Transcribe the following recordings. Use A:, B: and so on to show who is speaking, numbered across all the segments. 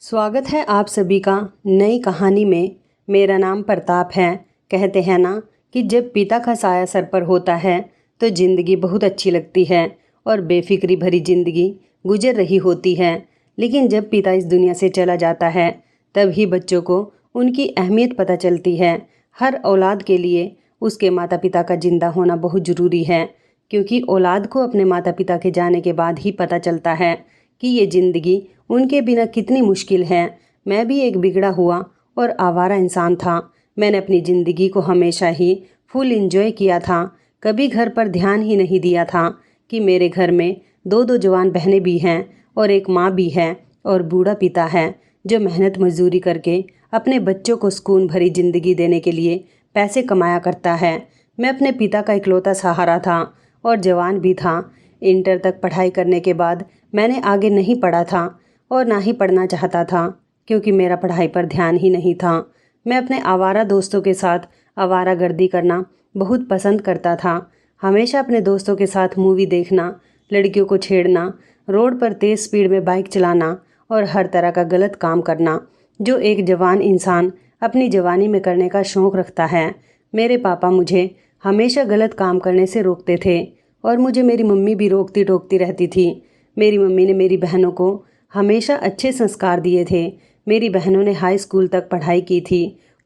A: स्वागत है आप सभी का नई कहानी में। मेरा नाम प्रताप है। कहते हैं ना कि जब पिता का साया सर पर होता है तो ज़िंदगी बहुत अच्छी लगती है और बेफिक्री भरी ज़िंदगी गुजर रही होती है। लेकिन जब पिता इस दुनिया से चला जाता है तभी बच्चों को उनकी अहमियत पता चलती है। हर औलाद के लिए उसके माता पिता का ज़िंदा होना बहुत ज़रूरी है, क्योंकि औलाद को अपने माता पिता के जाने के बाद ही पता चलता है कि ये ज़िंदगी उनके बिना कितनी मुश्किल है। मैं भी एक बिगड़ा हुआ और आवारा इंसान था। मैंने अपनी ज़िंदगी को हमेशा ही फुल एंजॉय किया था। कभी घर पर ध्यान ही नहीं दिया था कि मेरे घर में दो दो जवान बहनें भी हैं और एक माँ भी है और बूढ़ा पिता है जो मेहनत मजदूरी करके अपने बच्चों को सुकून भरी ज़िंदगी देने के लिए पैसे कमाया करता है। मैं अपने पिता का इकलौता सहारा था और जवान भी था। इंटर तक पढ़ाई करने के बाद मैंने आगे नहीं पढ़ा था और ना ही पढ़ना चाहता था, क्योंकि मेरा पढ़ाई पर ध्यान ही नहीं था। मैं अपने आवारा दोस्तों के साथ आवारागर्दी करना बहुत पसंद करता था। हमेशा अपने दोस्तों के साथ मूवी देखना, लड़कियों को छेड़ना, रोड पर तेज़ स्पीड में बाइक चलाना और हर तरह का गलत काम करना जो एक जवान इंसान अपनी जवानी में करने का शौक़ रखता है। मेरे पापा मुझे हमेशा गलत काम करने से रोकते थे और मुझे मेरी मम्मी भी रोकती टोकती रहती थी। मेरी मम्मी ने मेरी बहनों को हमेशा अच्छे संस्कार दिए थे। मेरी बहनों ने हाई स्कूल तक पढ़ाई की थी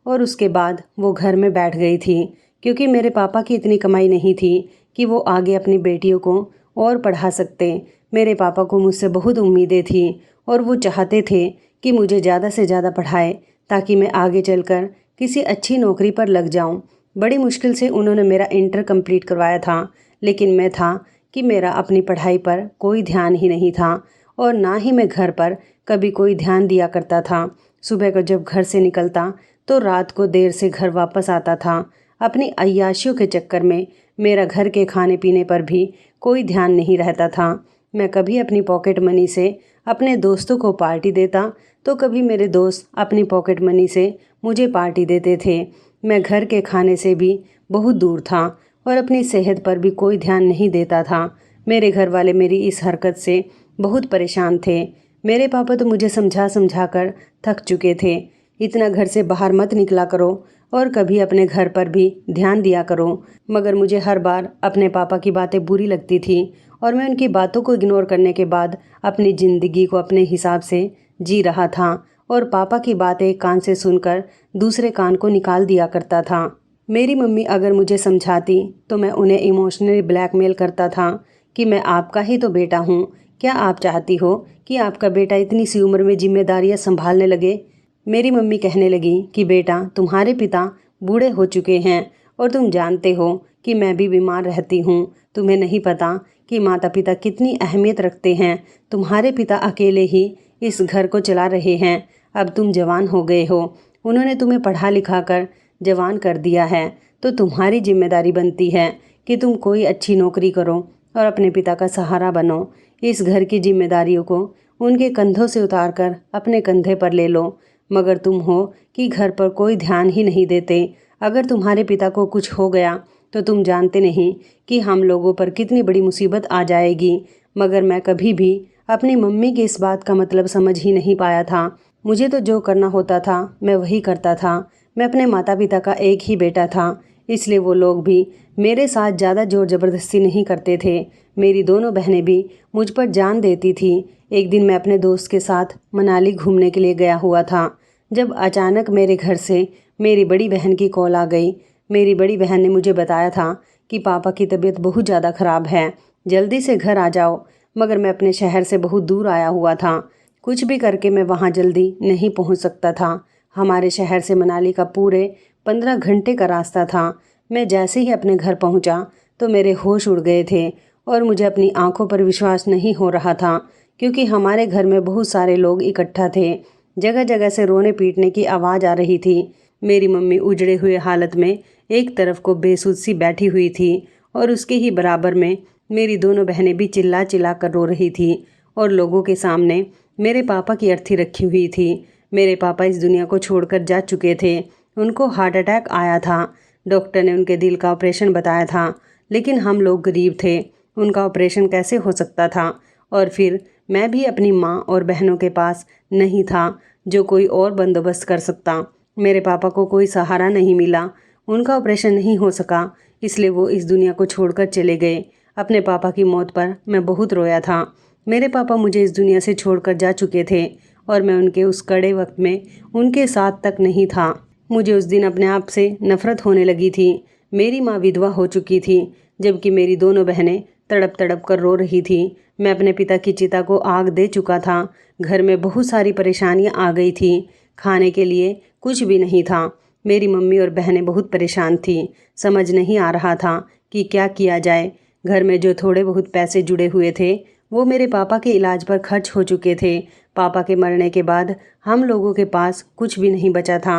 A: और उसके बाद वो घर में बैठ गई थी, क्योंकि मेरे पापा की इतनी कमाई नहीं थी कि वो आगे अपनी बेटियों को और पढ़ा सकते। मेरे पापा को मुझसे बहुत उम्मीदें थी और वो चाहते थे कि मुझे ज़्यादा से ज़्यादा पढ़ाए ताकि मैं आगे चलकर किसी अच्छी नौकरी पर लग जाऊं। बड़ी मुश्किल से उन्होंने मेरा इंटर कंप्लीट करवाया था, लेकिन मैं था कि मेरा अपनी पढ़ाई पर कोई ध्यान ही नहीं था और ना ही मैं घर पर कभी कोई ध्यान दिया करता था। सुबह को जब घर से निकलता तो रात को देर से घर वापस आता था। अपनी अय्याशियों के चक्कर में मेरा घर के खाने पीने पर भी कोई ध्यान नहीं रहता था। मैं कभी अपनी पॉकेट मनी से अपने दोस्तों को पार्टी देता तो कभी मेरे दोस्त अपनी पॉकेट मनी से मुझे पार्टी देते थे। मैं घर के खाने से भी बहुत दूर था और अपनी सेहत पर भी कोई ध्यान नहीं देता था। मेरे घर वाले मेरी इस हरकत से बहुत परेशान थे। मेरे पापा तो मुझे समझा समझा कर थक चुके थे। इतना घर से बाहर मत निकला करो और कभी अपने घर पर भी ध्यान दिया करो। मगर मुझे हर बार अपने पापा की बातें बुरी लगती थी और मैं उनकी बातों को इग्नोर करने के बाद अपनी ज़िंदगी को अपने हिसाब से जी रहा था और पापा की बातें एक कान से सुनकर दूसरे कान को निकाल दिया करता था। मेरी मम्मी अगर मुझे समझाती तो मैं उन्हें इमोशनली ब्लैकमेल करता था कि मैं आपका ही तो बेटा हूँ, क्या आप चाहती हो कि आपका बेटा इतनी सी उम्र में जिम्मेदारियां संभालने लगे। मेरी मम्मी कहने लगी कि बेटा तुम्हारे पिता बूढ़े हो चुके हैं और तुम जानते हो कि मैं भी बीमार रहती हूँ। तुम्हें नहीं पता कि माता पिता कितनी अहमियत रखते हैं। तुम्हारे पिता अकेले ही इस घर को चला रहे हैं। अब तुम जवान हो गए हो, उन्होंने तुम्हें पढ़ा लिखा कर जवान कर दिया है, तो तुम्हारी जिम्मेदारी बनती है कि तुम कोई अच्छी नौकरी करो और अपने पिता का सहारा बनो। इस घर की जिम्मेदारियों को उनके कंधों से उतारकर अपने कंधे पर ले लो। मगर तुम हो कि घर पर कोई ध्यान ही नहीं देते। अगर तुम्हारे पिता को कुछ हो गया तो तुम जानते नहीं कि हम लोगों पर कितनी बड़ी मुसीबत आ जाएगी। मगर मैं कभी भी अपनी मम्मी की इस बात का मतलब समझ ही नहीं पाया था। मुझे तो जो करना होता था मैं वही करता था। मैं अपने माता पिता का एक ही बेटा था, इसलिए वो लोग भी मेरे साथ ज़्यादा जोर ज़बरदस्ती नहीं करते थे। मेरी दोनों बहनें भी मुझ पर जान देती थी। एक दिन मैं अपने दोस्त के साथ मनाली घूमने के लिए गया हुआ था, जब अचानक मेरे घर से मेरी बड़ी बहन की कॉल आ गई। मेरी बड़ी बहन ने मुझे बताया था कि पापा की तबीयत बहुत ज़्यादा ख़राब है, जल्दी से घर आ जाओ। मगर मैं अपने शहर से बहुत दूर आया हुआ था, कुछ भी करके मैं वहाँ जल्दी नहीं पहुँच सकता था। हमारे शहर से मनाली का पूरे 15 घंटे का रास्ता था। मैं जैसे ही अपने घर पहुँचा तो मेरे होश उड़ गए थे और मुझे अपनी आंखों पर विश्वास नहीं हो रहा था, क्योंकि हमारे घर में बहुत सारे लोग इकट्ठा थे। जगह जगह से रोने पीटने की आवाज़ आ रही थी। मेरी मम्मी उजड़े हुए हालत में एक तरफ को बेसुध सी बैठी हुई थी और उसके ही बराबर में मेरी दोनों बहनें भी चिल्ला चिल्ला कर रो रही थी और लोगों के सामने मेरे पापा की अर्थी रखी हुई थी। मेरे पापा इस दुनिया को छोड़कर जा चुके थे। उनको हार्ट अटैक आया था। डॉक्टर ने उनके दिल का ऑपरेशन बताया था, लेकिन हम लोग गरीब थे, उनका ऑपरेशन कैसे हो सकता था। और फिर मैं भी अपनी माँ और बहनों के पास नहीं था जो कोई और बंदोबस्त कर सकता। मेरे पापा को कोई सहारा नहीं मिला, उनका ऑपरेशन नहीं हो सका, इसलिए वो इस दुनिया को छोड़कर चले गए। अपने पापा की मौत पर मैं बहुत रोया था। मेरे पापा मुझे इस दुनिया से छोड़कर जा चुके थे और मैं उनके उस कड़े वक्त में उनके साथ तक नहीं था। मुझे उस दिन अपने आप से नफरत होने लगी थी। मेरी माँ विधवा हो चुकी थी, जबकि मेरी दोनों बहनें तड़प तड़प कर रो रही थी। मैं अपने पिता की चिता को आग दे चुका था। घर में बहुत सारी परेशानियाँ आ गई थी। खाने के लिए कुछ भी नहीं था। मेरी मम्मी और बहनें बहुत परेशान थी। समझ नहीं आ रहा था कि क्या किया जाए। घर में जो थोड़े बहुत पैसे जुड़े हुए थे वो मेरे पापा के इलाज पर खर्च हो चुके थे। पापा के मरने के बाद हम लोगों के पास कुछ भी नहीं बचा था।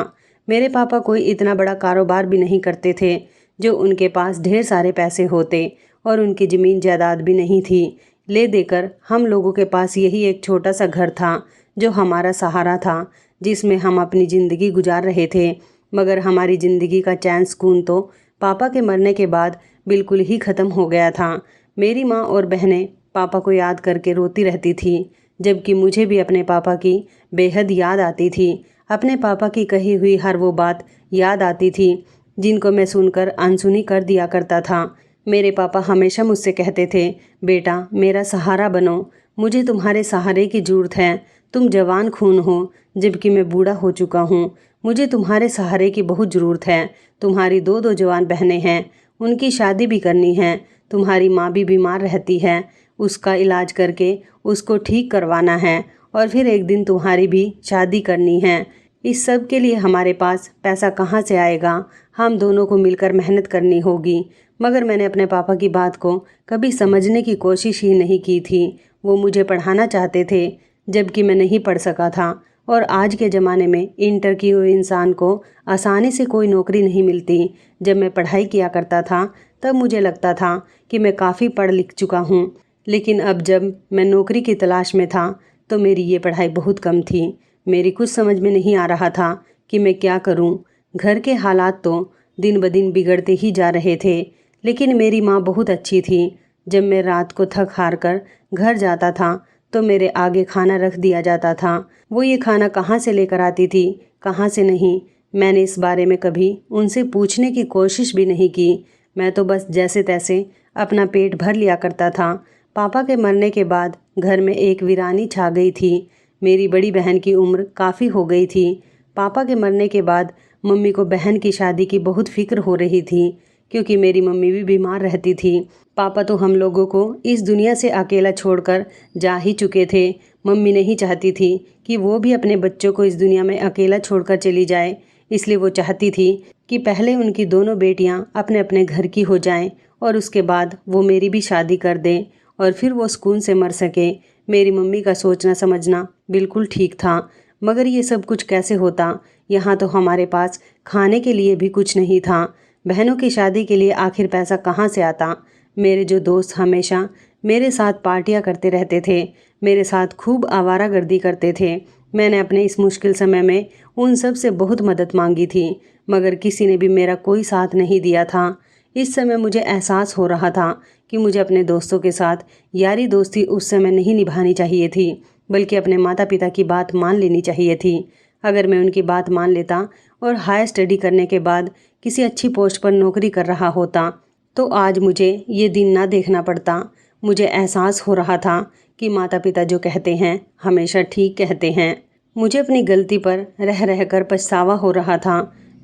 A: मेरे पापा कोई इतना बड़ा कारोबार भी नहीं करते थे जो उनके पास ढेर सारे पैसे होते, और उनकी ज़मीन जायदाद भी नहीं थी। ले देकर हम लोगों के पास यही एक छोटा सा घर था जो हमारा सहारा था, जिसमें हम अपनी ज़िंदगी गुजार रहे थे। मगर हमारी ज़िंदगी का चैन सुकून तो पापा के मरने के बाद बिल्कुल ही ख़त्म हो गया था। मेरी माँ और बहनें पापा को याद करके रोती रहती थी, जबकि मुझे भी अपने पापा की बेहद याद आती थी। अपने पापा की कही हुई हर वो बात याद आती थी जिनको मैं सुनकर अनसुनी कर दिया करता था। मेरे पापा हमेशा मुझसे कहते थे, बेटा मेरा सहारा बनो, मुझे तुम्हारे सहारे की ज़रूरत है। तुम जवान खून हो, जबकि मैं बूढ़ा हो चुका हूँ। मुझे तुम्हारे सहारे की बहुत ज़रूरत है। तुम्हारी दो दो जवान बहनें हैं, उनकी शादी भी करनी है। तुम्हारी माँ भी बीमार रहती है, उसका इलाज करके उसको ठीक करवाना है, और फिर एक दिन तुम्हारी भी शादी करनी है। इस सब के लिए हमारे पास पैसा कहाँ से आएगा? हम दोनों को मिलकर मेहनत करनी होगी। मगर मैंने अपने पापा की बात को कभी समझने की कोशिश ही नहीं की थी। वो मुझे पढ़ाना चाहते थे, जबकि मैं नहीं पढ़ सका था। और आज के ज़माने में इंटर किए हुए इंसान को आसानी से कोई नौकरी नहीं मिलती। जब मैं पढ़ाई किया करता था तब मुझे लगता था कि मैं काफ़ी पढ़ लिख चुका हूँ, लेकिन अब जब मैं नौकरी की तलाश में था तो मेरी ये पढ़ाई बहुत कम थी। मेरी कुछ समझ में नहीं आ रहा था कि मैं क्या करूँ। घर के हालात तो दिन ब दिन बिगड़ते ही जा रहे थे, लेकिन मेरी माँ बहुत अच्छी थी। जब मैं रात को थक हार कर घर जाता था तो मेरे आगे खाना रख दिया जाता था। वो ये खाना कहाँ से लेकर आती थी, कहाँ से नहीं, मैंने इस बारे में कभी उनसे पूछने की कोशिश भी नहीं की। मैं तो बस जैसे तैसे अपना पेट भर लिया करता था। पापा के मरने के बाद घर में एक वीरानी छा गई थी। मेरी बड़ी बहन की उम्र काफ़ी हो गई थी। पापा के मरने के बाद मम्मी को बहन की शादी की बहुत फिक्र हो रही थी, क्योंकि मेरी मम्मी भी बीमार रहती थी। पापा तो हम लोगों को इस दुनिया से अकेला छोड़कर जा ही चुके थे। मम्मी नहीं चाहती थी कि वो भी अपने बच्चों को इस दुनिया में अकेला छोड़कर चली जाए, इसलिए वो चाहती थी कि पहले उनकी दोनों बेटियां अपने अपने घर की हो जाएं और उसके बाद वो मेरी भी शादी कर दें और फिर वो सुकून से मर सके। मेरी मम्मी का सोचना समझना बिल्कुल ठीक था, मगर ये सब कुछ कैसे होता? यहाँ तो हमारे पास खाने के लिए भी कुछ नहीं था। बहनों की शादी के लिए आखिर पैसा कहाँ से आता? मेरे जो दोस्त हमेशा मेरे साथ पार्टियाँ करते रहते थे, मेरे साथ खूब आवारागर्दी करते थे। मैंने अपने इस मुश्किल समय में उन सब से बहुत मदद मांगी थी, मगर किसी ने भी मेरा कोई साथ नहीं दिया था। इस समय मुझे एहसास हो रहा था कि मुझे अपने दोस्तों के साथ यारी दोस्ती उस समय नहीं निभानी चाहिए थी, बल्कि अपने माता पिता की बात मान लेनी चाहिए थी। अगर मैं उनकी बात मान लेता और हायर स्टडी करने के बाद किसी अच्छी पोस्ट पर नौकरी कर रहा होता तो आज मुझे ये दिन ना देखना पड़ता। मुझे एहसास हो रहा था कि माता पिता जो कहते हैं हमेशा ठीक कहते हैं। मुझे अपनी गलती पर रह रहकर पछतावा हो रहा था।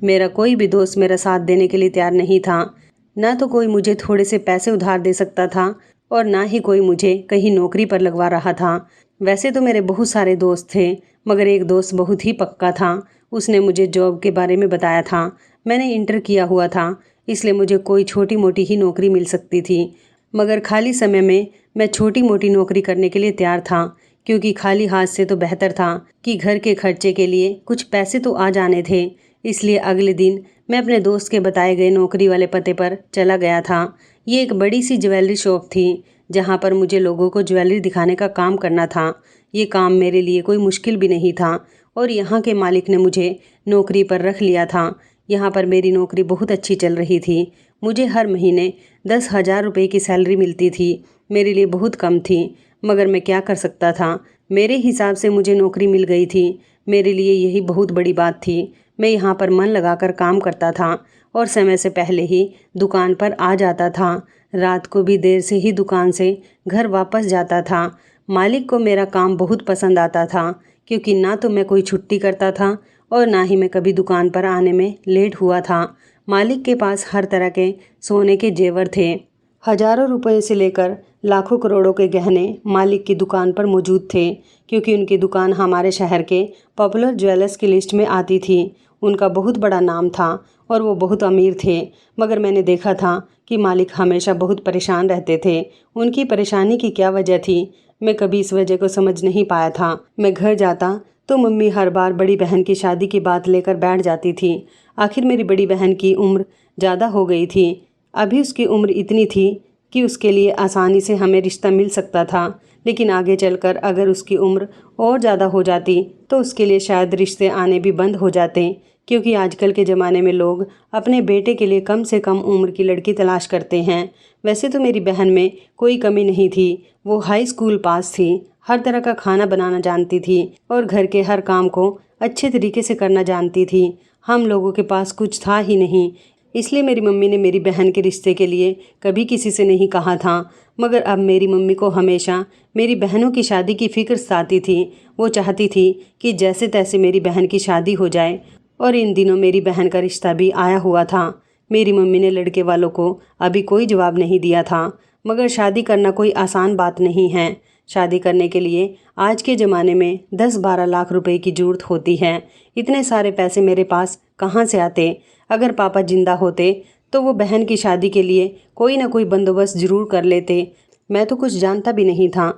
A: मेरा कोई भी दोस्त मेरा साथ देने के लिए तैयार नहीं था। ना तो कोई मुझे थोड़े से पैसे उधार दे सकता था और ना ही कोई मुझे कहीं नौकरी पर लगवा रहा था। वैसे तो मेरे बहुत सारे दोस्त थे, मगर एक दोस्त बहुत ही पक्का था। उसने मुझे जॉब के बारे में बताया था। मैंने इंटर किया हुआ था, इसलिए मुझे कोई छोटी मोटी ही नौकरी मिल सकती थी। मगर खाली समय में मैं छोटी मोटी नौकरी करने के लिए तैयार था, क्योंकि खाली हाथ से तो बेहतर था कि घर के खर्चे के लिए कुछ पैसे तो आ जाने थे। इसलिए अगले दिन मैं अपने दोस्त के बताए गए नौकरी वाले पते पर चला गया था। ये एक बड़ी सी ज्वेलरी शॉप थी, जहाँ पर मुझे लोगों को ज्वेलरी दिखाने का काम करना था। ये काम मेरे लिए कोई मुश्किल भी नहीं था और यहाँ के मालिक ने मुझे नौकरी पर रख लिया था। यहाँ पर मेरी नौकरी बहुत अच्छी चल रही थी। मुझे हर महीने 10,000 रुपये की सैलरी मिलती थी। मेरे लिए बहुत कम थी, मगर मैं क्या कर सकता था। मेरे हिसाब से मुझे नौकरी मिल गई थी। मेरे लिए यही बहुत बड़ी बात थी। मैं यहाँ पर मन लगाकर काम करता था और समय से पहले ही दुकान पर आ जाता था। रात को भी देर से ही दुकान से घर वापस जाता था। मालिक को मेरा काम बहुत पसंद आता था, क्योंकि ना तो मैं कोई छुट्टी करता था और ना ही मैं कभी दुकान पर आने में लेट हुआ था। मालिक के पास हर तरह के सोने के जेवर थे। हजारों रुपए से लेकर लाखों करोड़ों के गहने मालिक की दुकान पर मौजूद थे, क्योंकि उनकी दुकान हमारे शहर के पॉपुलर ज्वेलर्स की लिस्ट में आती थी। उनका बहुत बड़ा नाम था और वो बहुत अमीर थे। मगर मैंने देखा था कि मालिक हमेशा बहुत परेशान रहते थे। उनकी परेशानी की क्या वजह थी, मैं कभी इस वजह को समझ नहीं पाया था। मैं घर जाता तो मम्मी हर बार बड़ी बहन की शादी की बात लेकर बैठ जाती थी। आखिर मेरी बड़ी बहन की उम्र ज़्यादा हो गई थी। अभी उसकी उम्र इतनी थी कि उसके लिए आसानी से हमें रिश्ता मिल सकता था, लेकिन आगे चलकर अगर उसकी उम्र और ज़्यादा हो जाती तो उसके लिए शायद रिश्ते आने भी बंद हो जाते, क्योंकि आजकल के ज़माने में लोग अपने बेटे के लिए कम से कम उम्र की लड़की तलाश करते हैं। वैसे तो मेरी बहन में कोई कमी नहीं थी। वो हाई स्कूल पास थी, हर तरह का खाना बनाना जानती थी और घर के हर काम को अच्छे तरीके से करना जानती थी। हम लोगों के पास कुछ था ही नहीं, इसलिए मेरी मम्मी ने मेरी बहन के रिश्ते के लिए कभी किसी से नहीं कहा था। मगर अब मेरी मम्मी को हमेशा मेरी बहनों की शादी की फ़िक्र सताती थी। वो चाहती थी कि जैसे तैसे मेरी बहन की शादी हो जाए, और इन दिनों मेरी बहन का रिश्ता भी आया हुआ था। मेरी मम्मी ने लड़के वालों को अभी कोई जवाब नहीं दिया था, मगर शादी करना कोई आसान बात नहीं है। शादी करने के लिए आज के ज़माने में 10-12 लाख रुपए की ज़रूरत होती है। इतने सारे पैसे मेरे पास कहाँ से आते। अगर पापा जिंदा होते तो वो बहन की शादी के लिए कोई ना कोई बंदोबस्त ज़रूर कर लेते। मैं तो कुछ जानता भी नहीं था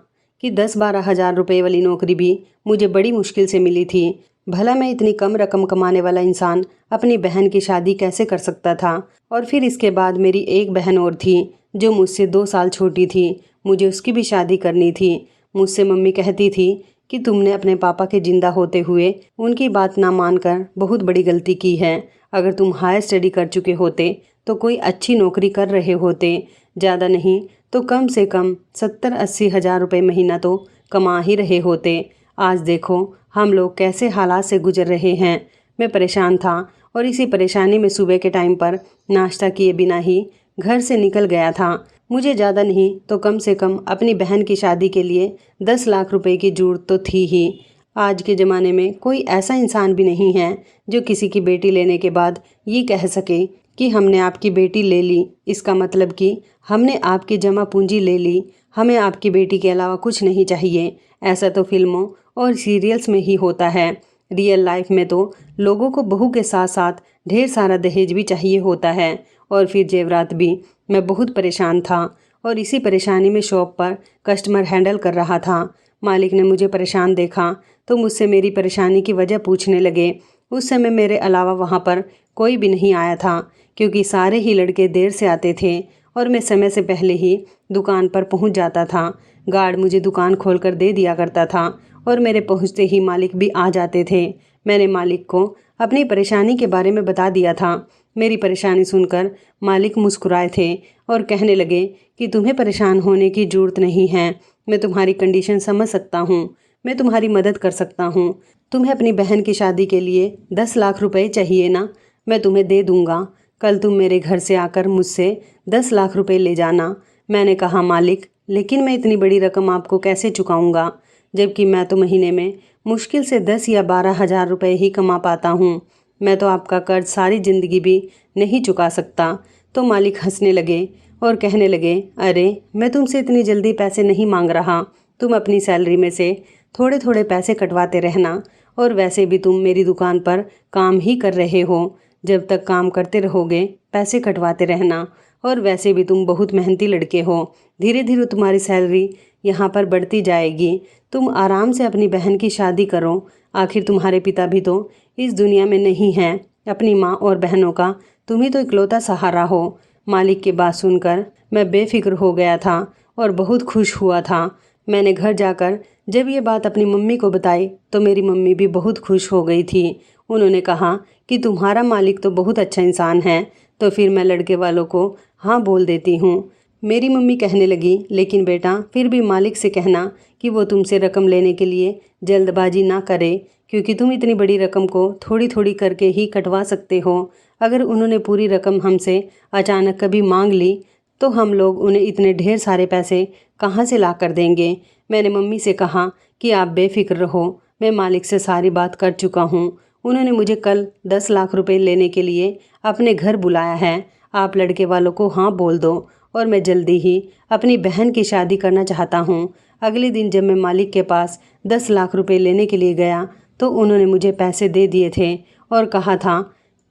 A: कि 10-12 हज़ार रुपये वाली नौकरी भी मुझे बड़ी मुश्किल से मिली थी। भला मैं इतनी कम रकम कमाने वाला इंसान अपनी बहन की शादी कैसे कर सकता था। और फिर इसके बाद मेरी एक बहन और थी जो मुझसे 2 साल छोटी थी। मुझे उसकी भी शादी करनी थी। मुझसे मम्मी कहती थी कि तुमने अपने पापा के जिंदा होते हुए उनकी बात ना मानकर बहुत बड़ी गलती की है। अगर तुम हायर स्टडी कर चुके होते तो कोई अच्छी नौकरी कर रहे होते, ज़्यादा नहीं तो कम से कम 70-80 हज़ार रुपये महीना तो कमा ही रहे होते। आज देखो हम लोग कैसे हालात से गुजर रहे हैं। मैं परेशान था और इसी परेशानी में सुबह के टाइम पर नाश्ता किए बिना ही घर से निकल गया था। मुझे ज़्यादा नहीं तो कम से कम अपनी बहन की शादी के लिए 10 लाख रुपए की ज़रूरत तो थी ही। आज के ज़माने में कोई ऐसा इंसान भी नहीं है जो किसी की बेटी लेने के बाद ये कह सके कि हमने आपकी बेटी ले ली, इसका मतलब कि हमने आपकी जमा पूंजी ले ली, हमें आपकी बेटी के अलावा कुछ नहीं चाहिए। ऐसा तो फिल्मों और सीरियल्स में ही होता है। रियल लाइफ में तो लोगों को बहू के साथ साथ ढेर सारा दहेज भी चाहिए होता है, और फिर जेवरात भी। मैं बहुत परेशान था और इसी परेशानी में शॉप पर कस्टमर हैंडल कर रहा था। मालिक ने मुझे परेशान देखा तो मुझसे मेरी परेशानी की वजह पूछने लगे। उस समय मेरे अलावा वहाँ पर कोई भी नहीं आया था, क्योंकि सारे ही लड़के देर से आते थे और मैं समय से पहले ही दुकान पर पहुँच जाता था। गार्ड मुझे दुकान खोलकर दे दिया करता था और मेरे पहुँचते ही मालिक भी आ जाते थे। मैंने मालिक को अपनी परेशानी के बारे में बता दिया था। मेरी परेशानी सुनकर मालिक मुस्कुराए थे और कहने लगे कि तुम्हें परेशान होने की ज़रूरत नहीं है। मैं तुम्हारी कंडीशन समझ सकता हूँ, मैं तुम्हारी मदद कर सकता हूँ। तुम्हें अपनी बहन की शादी के लिए 10 लाख रुपए चाहिए ना, मैं तुम्हें दे दूँगा। कल तुम मेरे घर से आकर मुझसे 10 लाख रुपए ले जाना। मैंने कहा मालिक, लेकिन मैं इतनी बड़ी रकम आपको कैसे चुकाऊँगा, जबकि मैं तो महीने में मुश्किल से 10 या 12 हज़ार रुपये ही कमा पाता हूँ। मैं तो आपका कर्ज सारी ज़िंदगी भी नहीं चुका सकता। तो मालिक हंसने लगे और कहने लगे, अरे मैं तुमसे इतनी जल्दी पैसे नहीं मांग रहा। तुम अपनी सैलरी में से थोड़े थोड़े पैसे कटवाते रहना, और वैसे भी तुम मेरी दुकान पर काम ही कर रहे हो। जब तक काम करते रहोगे पैसे कटवाते रहना, और वैसे भी तुम बहुत मेहनती लड़के हो। धीरे धीरे तुम्हारी सैलरी यहाँ पर बढ़ती जाएगी। तुम आराम से अपनी बहन की शादी करो। आखिर तुम्हारे पिता भी तो इस दुनिया में नहीं हैं। अपनी माँ और बहनों का तुम ही तो इकलौता सहारा हो। मालिक की बात सुनकर मैं बेफिक्र हो गया था और बहुत खुश हुआ था। मैंने घर जाकर जब ये बात अपनी मम्मी को बताई तो मेरी मम्मी भी बहुत खुश हो गई थी। उन्होंने कहा कि तुम्हारा मालिक तो बहुत अच्छा इंसान है, तो फिर मैं लड़के वालों को हाँ बोल देती हूँ। मेरी मम्मी कहने लगी, लेकिन बेटा फिर भी मालिक से कहना कि वो तुमसे रकम लेने के लिए जल्दबाजी ना करे, क्योंकि तुम इतनी बड़ी रकम को थोड़ी थोड़ी करके ही कटवा सकते हो। अगर उन्होंने पूरी रकम हमसे अचानक कभी मांग ली तो हम लोग उन्हें इतने ढेर सारे पैसे कहाँ से ला कर देंगे। मैंने मम्मी से कहा कि आप बेफिक्र रहो, मैं मालिक से सारी बात कर चुका हूँ। उन्होंने मुझे कल 10 लाख रुपए लेने के लिए अपने घर बुलाया है। आप लड़के वालों को हाँ बोल दो और मैं जल्दी ही अपनी बहन की शादी करना चाहता हूँ। अगले दिन जब मैं मालिक के पास 10 लाख रुपए लेने के लिए गया तो उन्होंने मुझे पैसे दे दिए थे और कहा था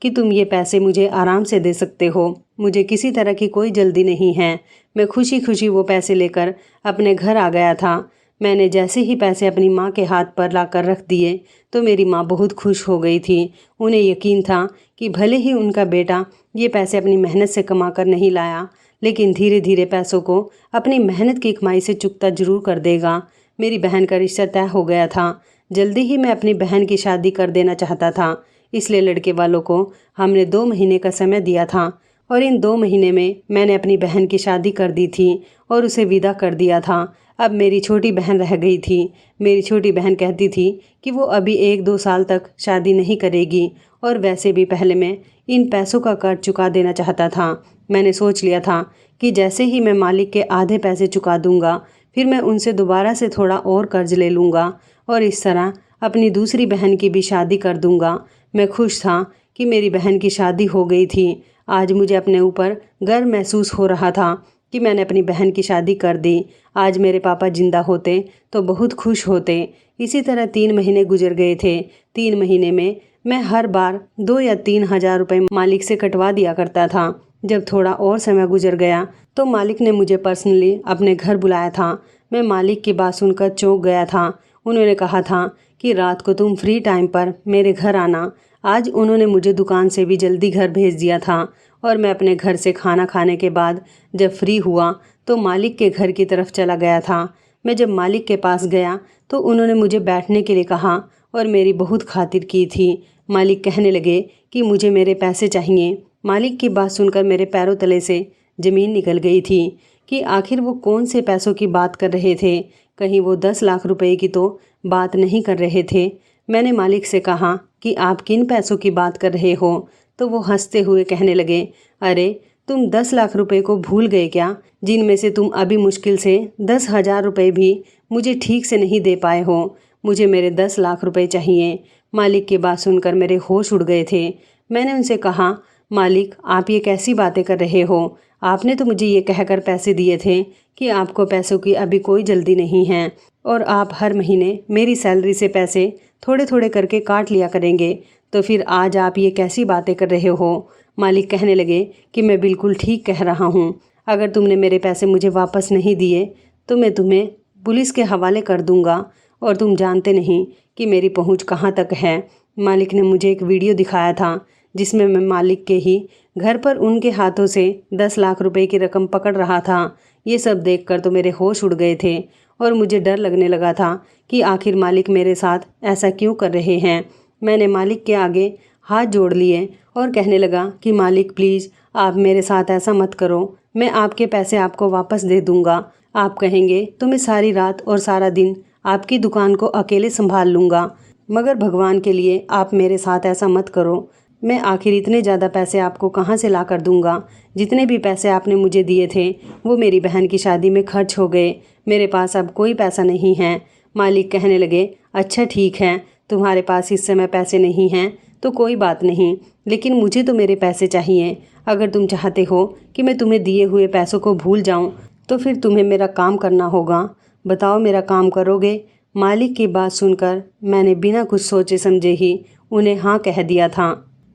A: कि तुम ये पैसे मुझे आराम से दे सकते हो, मुझे किसी तरह की कोई जल्दी नहीं है। मैं खुशी खुशी वो पैसे लेकर अपने घर आ गया था। मैंने जैसे ही पैसे अपनी माँ के हाथ पर लाकर रख दिए तो मेरी माँ बहुत खुश हो गई थी। उन्हें यकीन था कि भले ही उनका बेटा ये पैसे अपनी मेहनत से कमा कर नहीं लाया, लेकिन धीरे धीरे पैसों को अपनी मेहनत की कमाई से चुकता जरूर कर देगा। मेरी बहन का रिश्ता तय हो गया था। जल्दी ही मैं अपनी बहन की शादी कर देना चाहता था, इसलिए लड़के वालों को हमने 2 महीने का समय दिया था और इन 2 महीने में मैंने अपनी बहन की शादी कर दी थी और उसे विदा कर दिया था। अब मेरी छोटी बहन रह गई थी। मेरी छोटी बहन कहती थी कि वो अभी 1-2 साल तक शादी नहीं करेगी और वैसे भी पहले मैं इन पैसों का कर्ज चुका देना चाहता था। मैंने सोच लिया था कि जैसे ही मैं मालिक के आधे पैसे चुका दूंगा फिर मैं उनसे दोबारा से थोड़ा और कर्ज ले लूँगा और इस तरह अपनी दूसरी बहन की भी शादी कर दूंगा। मैं खुश था कि मेरी बहन की शादी हो गई थी। आज मुझे अपने ऊपर गर्व महसूस हो रहा था कि मैंने अपनी बहन की शादी कर दी। आज मेरे पापा जिंदा होते तो बहुत खुश होते। इसी तरह 3 महीने गुजर गए थे। 3 महीने में मैं हर बार 2 या 3 हज़ार रुपये मालिक से कटवा दिया करता था। जब थोड़ा और समय गुजर गया तो मालिक ने मुझे पर्सनली अपने घर बुलाया था। मैं मालिक की बात सुनकर चौंक गया था। उन्होंने कहा था कि रात को तुम फ्री टाइम पर मेरे घर आना। आज उन्होंने मुझे दुकान से भी जल्दी घर भेज दिया था और मैं अपने घर से खाना खाने के बाद जब फ्री हुआ तो मालिक के घर की तरफ चला गया था। मैं जब मालिक के पास गया तो उन्होंने मुझे बैठने के लिए कहा और मेरी बहुत खातिर की थी। मालिक कहने लगे कि मुझे मेरे पैसे चाहिए। मालिक की बात सुनकर मेरे पैरों तले से ज़मीन निकल गई थी कि आखिर वो कौन से पैसों की बात कर रहे थे। कहीं वो 10 लाख रुपए की तो बात नहीं कर रहे थे। मैंने मालिक से कहा कि आप किन पैसों की बात कर रहे हो, तो वो हंसते हुए कहने लगे, अरे तुम 10 लाख रुपए को भूल गए क्या, जिनमें से तुम अभी मुश्किल से 10,000 रुपये भी मुझे ठीक से नहीं दे पाए हो। मुझे मेरे 10 लाख रुपए चाहिए। मालिक की बात सुनकर मेरे होश उड़ गए थे। मैंने उनसे कहा, मालिक आप ये कैसी बातें कर रहे हो। आपने तो मुझे ये कहकर पैसे दिए थे कि आपको पैसों की अभी कोई जल्दी नहीं है और आप हर महीने मेरी सैलरी से पैसे थोड़े थोड़े करके काट लिया करेंगे, तो फिर आज आप ये कैसी बातें कर रहे हो। मालिक कहने लगे कि मैं बिल्कुल ठीक कह रहा हूँ। अगर तुमने मेरे पैसे मुझे वापस नहीं दिए तो मैं तुम्हें पुलिस के हवाले कर दूँगा और तुम जानते नहीं कि मेरी पहुँच कहाँ तक है। मालिक ने मुझे एक वीडियो दिखाया था जिसमें मैं मालिक के ही घर पर उनके हाथों से 10 लाख रुपए की रकम पकड़ रहा था। ये सब देखकर तो मेरे होश उड़ गए थे और मुझे डर लगने लगा था कि आखिर मालिक मेरे साथ ऐसा क्यों कर रहे हैं। मैंने मालिक के आगे हाथ जोड़ लिए और कहने लगा कि मालिक प्लीज़ आप मेरे साथ ऐसा मत करो, मैं आपके पैसे आपको वापस दे दूँगा। आप कहेंगे तो मैं सारी रात और सारा दिन आपकी दुकान को अकेले संभाल लूँगा, मगर भगवान के लिए आप मेरे साथ ऐसा मत करो। मैं आखिर इतने ज़्यादा पैसे आपको कहाँ से ला कर दूँगा। जितने भी पैसे आपने मुझे दिए थे वो मेरी बहन की शादी में खर्च हो गए। मेरे पास अब कोई पैसा नहीं है। मालिक कहने लगे, अच्छा ठीक है, तुम्हारे पास इस समय पैसे नहीं हैं तो कोई बात नहीं, लेकिन मुझे तो मेरे पैसे चाहिए। अगर तुम चाहते हो कि मैं तुम्हें दिए हुए पैसों को भूल जाऊं तो फिर तुम्हें मेरा काम करना होगा। बताओ मेरा काम करोगे। मालिक की बात सुनकर मैंने बिना कुछ सोचे समझे ही उन्हें हाँ कह दिया था।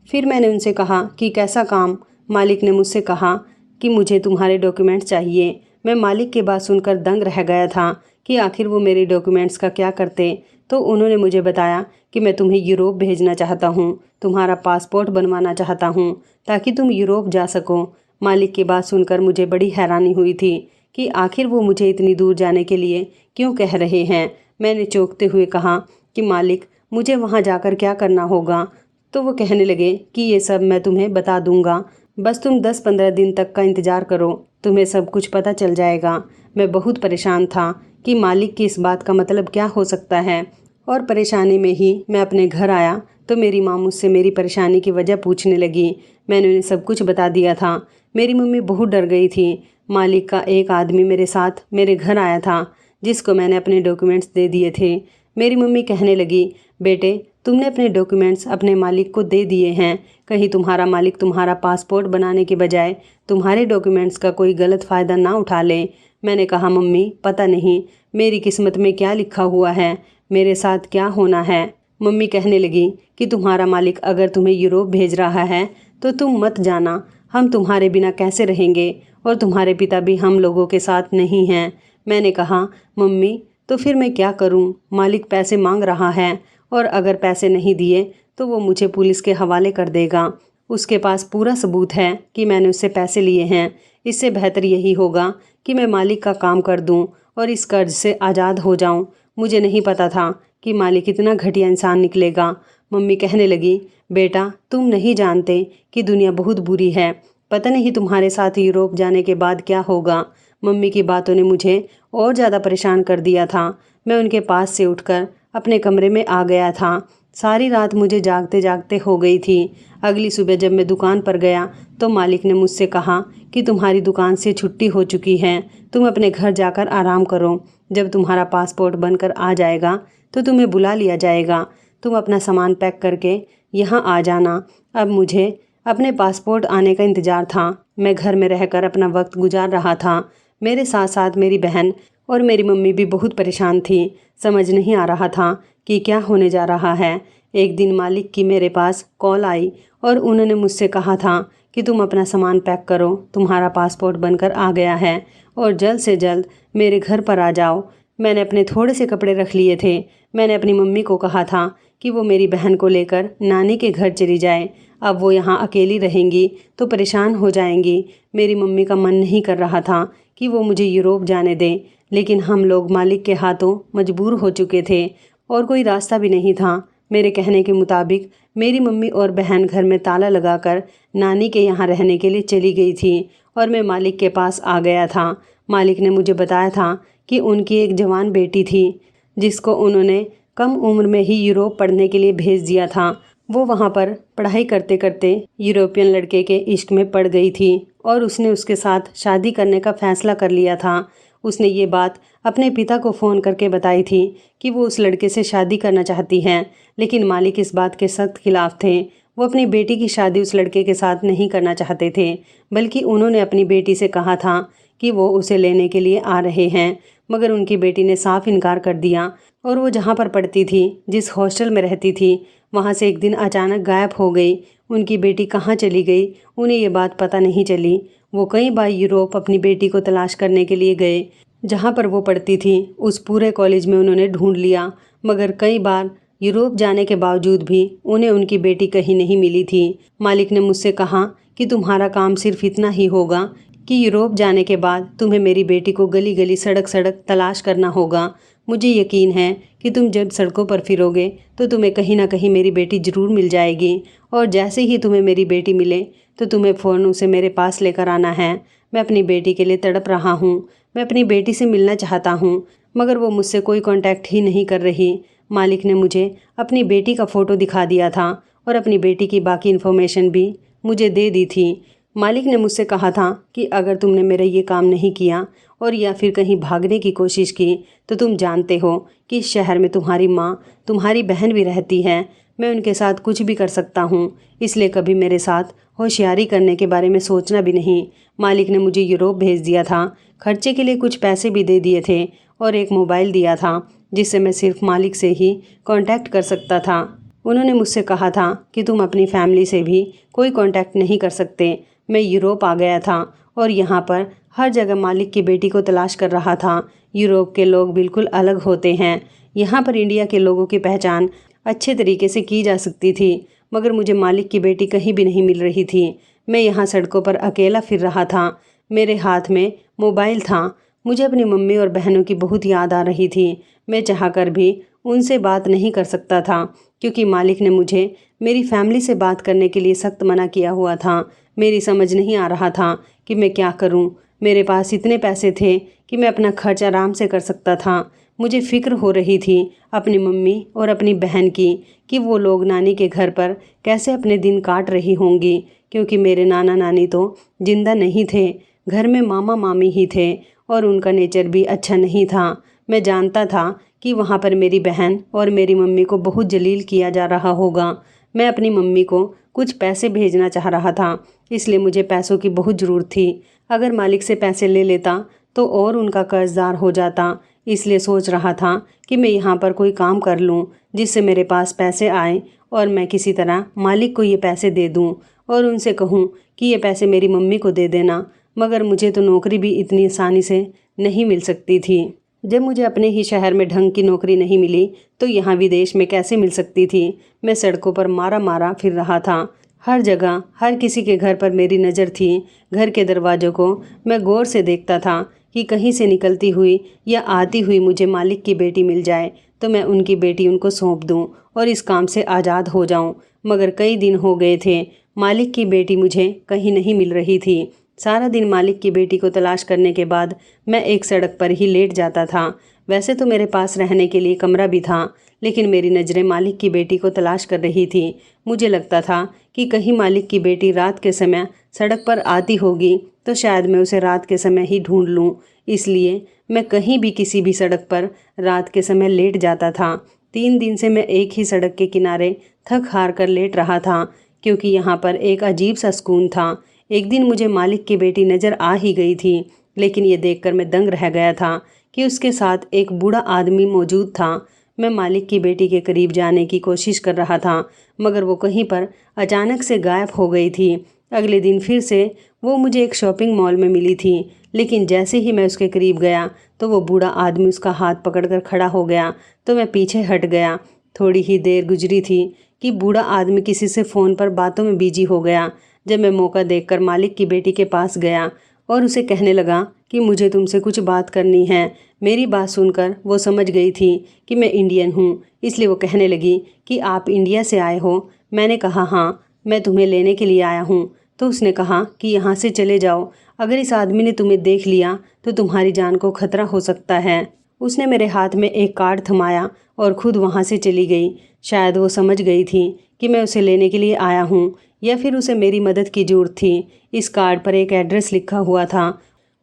A: फिर मैंने उनसे कहा कि कैसा काम। मालिक ने मुझसे कहा कि मुझे तुम्हारे डॉक्यूमेंट्स चाहिए। मैं मालिक की बात सुनकर दंग रह गया था कि आखिर वो मेरे डॉक्यूमेंट्स का क्या करते। तो उन्होंने मुझे बताया कि मैं तुम्हें यूरोप भेजना चाहता हूँ, तुम्हारा पासपोर्ट बनवाना चाहता हूँ ताकि तुम यूरोप जा सको। मालिक की बात सुनकर मुझे बड़ी हैरानी हुई थी कि आखिर वो मुझे इतनी दूर जाने के लिए क्यों कह रहे हैं। मैंने चौंकते हुए कहा कि मालिक मुझे वहाँ जाकर क्या करना होगा। तो वो कहने लगे कि ये सब मैं तुम्हें बता दूंगा, बस तुम 10-15 दिन तक का इंतज़ार करो, तुम्हें सब कुछ पता चल जाएगा। मैं बहुत परेशान था कि मालिक की इस बात का मतलब क्या हो सकता है, और परेशानी में ही मैं अपने घर आया तो मेरी माँ मुझसे मेरी परेशानी की वजह पूछने लगी। मैंने उन्हें सब कुछ बता दिया था। मेरी मम्मी बहुत डर गई थी। मालिक का एक आदमी मेरे साथ मेरे घर आया था, जिसको मैंने अपने डॉक्यूमेंट्स दे दिए थे। मेरी मम्मी कहने लगी, बेटे तुमने अपने डॉक्यूमेंट्स अपने मालिक को दे दिए हैं, कहीं तुम्हारा मालिक तुम्हारा पासपोर्ट बनाने के बजाय तुम्हारे डॉक्यूमेंट्स का कोई गलत फ़ायदा ना उठा ले। मैंने कहा, मम्मी पता नहीं मेरी किस्मत में क्या लिखा हुआ है, मेरे साथ क्या होना है। मम्मी कहने लगी कि तुम्हारा मालिक अगर तुम्हें यूरोप भेज रहा है तो तुम मत जाना, हम तुम्हारे बिना कैसे रहेंगे, और तुम्हारे पिता भी हम लोगों के साथ नहीं हैं। मैंने कहा, मम्मी तो फिर मैं क्या करूं? मालिक पैसे मांग रहा है, और अगर पैसे नहीं दिए तो वो मुझे पुलिस के हवाले कर देगा। उसके पास पूरा सबूत है कि मैंने उससे पैसे लिए हैं। इससे बेहतर यही होगा कि मैं मालिक का काम कर दूं और इस कर्ज से आज़ाद हो जाऊं। मुझे नहीं पता था कि मालिक इतना घटिया इंसान निकलेगा। मम्मी कहने लगी, बेटा तुम नहीं जानते कि दुनिया बहुत बुरी है, पता नहीं तुम्हारे साथ यूरोप जाने के बाद क्या होगा। मम्मी की बातों ने मुझे और ज़्यादा परेशान कर दिया था। मैं उनके पास से उठकर अपने कमरे में आ गया था। सारी रात मुझे जागते जागते हो गई थी। अगली सुबह जब मैं दुकान पर गया तो मालिक ने मुझसे कहा कि तुम्हारी दुकान से छुट्टी हो चुकी है, तुम अपने घर जाकर आराम करो। जब तुम्हारा पासपोर्ट बनकर आ जाएगा तो तुम्हें बुला लिया जाएगा। तुम अपना सामान पैक करके यहाँ आ जाना। अब मुझे अपने पासपोर्ट आने का इंतज़ार था। मैं घर में रहकर अपना वक्त गुजार रहा था। मेरे साथ साथ मेरी बहन और मेरी मम्मी भी बहुत परेशान थी। समझ नहीं आ रहा था कि क्या होने जा रहा है। एक दिन मालिक की मेरे पास कॉल आई और उन्होंने मुझसे कहा था कि तुम अपना सामान पैक करो, तुम्हारा पासपोर्ट बनकर आ गया है और जल्द से जल्द मेरे घर पर आ जाओ। मैंने अपने थोड़े से कपड़े रख लिए थे। मैंने अपनी मम्मी को कहा था कि वो मेरी बहन को लेकर नानी के घर चली जाए। अब वो यहाँ अकेली रहेंगी तो परेशान हो जाएंगी। मेरी मम्मी का मन नहीं कर रहा था कि वो मुझे यूरोप जाने दें, लेकिन हम लोग मालिक के हाथों मजबूर हो चुके थे और कोई रास्ता भी नहीं था। मेरे कहने के मुताबिक मेरी मम्मी और बहन घर में ताला लगाकर नानी के यहाँ रहने के लिए चली गई थी और मैं मालिक के पास आ गया था। मालिक ने मुझे बताया था कि उनकी एक जवान बेटी थी जिसको उन्होंने कम उम्र में ही यूरोप पढ़ने के लिए भेज दिया था। वो वहाँ पर पढ़ाई करते करते यूरोपियन लड़के के इश्क में पड़ गई थी और उसने उसके साथ शादी करने का फैसला कर लिया था। उसने ये बात अपने पिता को फ़ोन करके बताई थी कि वो उस लड़के से शादी करना चाहती हैं, लेकिन मालिक इस बात के सख्त खिलाफ थे। वो अपनी बेटी की शादी उस लड़के के साथ नहीं करना चाहते थे, बल्कि उन्होंने अपनी बेटी से कहा था कि वो उसे लेने के लिए आ रहे हैं, मगर उनकी बेटी ने साफ इनकार कर दिया और वो जहाँ पर पढ़ती थी, जिस हॉस्टल में रहती थी, वहाँ से एक दिन अचानक गायब हो गई। उनकी बेटी कहाँ चली गई उन्हें ये बात पता नहीं चली। वो कई बार यूरोप अपनी बेटी को तलाश करने के लिए गए। जहाँ पर वो पढ़ती थी उस पूरे कॉलेज में उन्होंने ढूंढ लिया, मगर कई बार यूरोप जाने के बावजूद भी उन्हें उनकी बेटी कहीं नहीं मिली थी। मालिक ने मुझसे कहा कि तुम्हारा काम सिर्फ इतना ही होगा कि यूरोप जाने के बाद तुम्हें मेरी बेटी को गली गली सड़क सड़क तलाश करना होगा। मुझे यकीन है कि तुम जब सड़कों पर फिरोगे तो तुम्हें कहीं ना कहीं मेरी बेटी ज़रूर मिल जाएगी, और जैसे ही तुम्हें मेरी बेटी मिले तो तुम्हें फ़ौरन उसे मेरे पास लेकर आना है। मैं अपनी बेटी के लिए तड़प रहा हूँ। मैं अपनी बेटी से मिलना चाहता हूँ, मगर वो मुझसे कोई कांटेक्ट ही नहीं कर रही। मालिक ने मुझे अपनी बेटी का फ़ोटो दिखा दिया था और अपनी बेटी की बाकी इन्फॉर्मेशन भी मुझे दे दी थी। मालिक ने मुझसे कहा था कि अगर तुमने मेरा ये काम नहीं किया और या फिर कहीं भागने की कोशिश की तो तुम जानते हो कि इस शहर में तुम्हारी माँ, तुम्हारी बहन भी रहती है। मैं उनके साथ कुछ भी कर सकता हूँ, इसलिए कभी मेरे साथ होशियारी करने के बारे में सोचना भी नहीं। मालिक ने मुझे यूरोप भेज दिया था, खर्चे के लिए कुछ पैसे भी दे दिए थे और एक मोबाइल दिया था जिससे मैं सिर्फ मालिक से ही कांटेक्ट कर सकता था। उन्होंने मुझसे कहा था कि तुम अपनी फैमिली से भी कोई कांटेक्ट नहीं कर सकते। मैं यूरोप आ गया था और यहाँ पर हर जगह मालिक की बेटी को तलाश कर रहा था। यूरोप के लोग बिल्कुल अलग होते हैं। यहाँ पर इंडिया के लोगों की पहचान अच्छे तरीके से की जा सकती थी, मगर मुझे मालिक की बेटी कहीं भी नहीं मिल रही थी। मैं यहाँ सड़कों पर अकेला फिर रहा था। मेरे हाथ में मोबाइल था। मुझे अपनी मम्मी और बहनों की बहुत याद आ रही थी। मैं चाहकर भी उनसे बात नहीं कर सकता था क्योंकि मालिक ने मुझे मेरी फैमिली से बात करने के लिए सख्त मना किया हुआ था। मेरी समझ नहीं आ रहा था कि मैं क्या करूं। मेरे पास इतने पैसे थे कि मैं अपना खर्च आराम से कर सकता था। मुझे फ़िक्र हो रही थी अपनी मम्मी और अपनी बहन की कि वो लोग नानी के घर पर कैसे अपने दिन काट रही होंगी, क्योंकि मेरे नाना नानी तो जिंदा नहीं थे। घर में मामा मामी ही थे और उनका नेचर भी अच्छा नहीं था। मैं जानता था कि वहाँ पर मेरी बहन और मेरी मम्मी को बहुत जलील किया जा रहा होगा। मैं अपनी मम्मी को कुछ पैसे भेजना चाह रहा था, इसलिए मुझे पैसों की बहुत ज़रूरत थी। अगर मालिक से पैसे ले लेता तो और उनका कर्जदार हो जाता। इसलिए सोच रहा था कि मैं यहाँ पर कोई काम कर लूँ जिससे मेरे पास पैसे आए और मैं किसी तरह मालिक को ये पैसे दे दूँ और उनसे कहूँ कि ये पैसे मेरी मम्मी को दे देना। मगर मुझे तो नौकरी भी इतनी आसानी से नहीं मिल सकती थी। जब मुझे अपने ही शहर में ढंग की नौकरी नहीं मिली तो यहाँ विदेश में कैसे मिल सकती थी। मैं सड़कों पर मारा मारा फिर रहा था। हर जगह हर किसी के घर पर मेरी नज़र थी। घर के दरवाज़ों को मैं गौर से देखता था कि कहीं से निकलती हुई या आती हुई मुझे मालिक की बेटी मिल जाए तो मैं उनकी बेटी उनको सौंप दूं और इस काम से आज़ाद हो जाऊं। मगर कई दिन हो गए थे, मालिक की बेटी मुझे कहीं नहीं मिल रही थी। सारा दिन मालिक की बेटी को तलाश करने के बाद मैं एक सड़क पर ही लेट जाता था। वैसे तो मेरे पास रहने के लिए कमरा भी था, लेकिन मेरी नज़रें मालिक की बेटी को तलाश कर रही थी। मुझे लगता था कि कहीं मालिक की बेटी रात के समय सड़क पर आती होगी तो शायद मैं उसे रात के समय ही ढूंढ लूं। इसलिए मैं कहीं भी किसी भी सड़क पर रात के समय लेट जाता था। 3 दिन से मैं एक ही सड़क के किनारे थक हार कर लेट रहा था, क्योंकि यहाँ पर एक अजीब सा सुकून था। एक दिन मुझे मालिक की बेटी नज़र आ ही गई थी, लेकिन ये देखकर मैं दंग रह गया था कि उसके साथ एक बूढ़ा आदमी मौजूद था। मैं मालिक की बेटी के करीब जाने की कोशिश कर रहा था, मगर वो कहीं पर अचानक से गायब हो गई थी। अगले दिन फिर से वो मुझे एक शॉपिंग मॉल में मिली थी, लेकिन जैसे ही मैं उसके करीब गया तो वो बूढ़ा आदमी उसका हाथ पकड़कर खड़ा हो गया, तो मैं पीछे हट गया। थोड़ी ही देर गुजरी थी कि बूढ़ा आदमी किसी से फ़ोन पर बातों में बिजी हो गया। जब मैं मौका देखकर मालिक की बेटी के पास गया और उसे कहने लगा कि मुझे तुमसे कुछ बात करनी है। मेरी बात सुनकर वो समझ गई थी कि मैं इंडियन हूँ, इसलिए वो कहने लगी कि आप इंडिया से आए हो। मैंने कहा हाँ, मैं तुम्हें लेने के लिए आया हूँ। तो उसने कहा कि यहाँ से चले जाओ, अगर इस आदमी ने तुम्हें देख लिया तो तुम्हारी जान को खतरा हो सकता है। उसने मेरे हाथ में एक कार्ड थमाया और खुद वहाँ से चली गई। शायद वो समझ गई थी कि मैं उसे लेने के लिए आया हूँ, या फिर उसे मेरी मदद की ज़रूरत थी। इस कार्ड पर एक एड्रेस लिखा हुआ था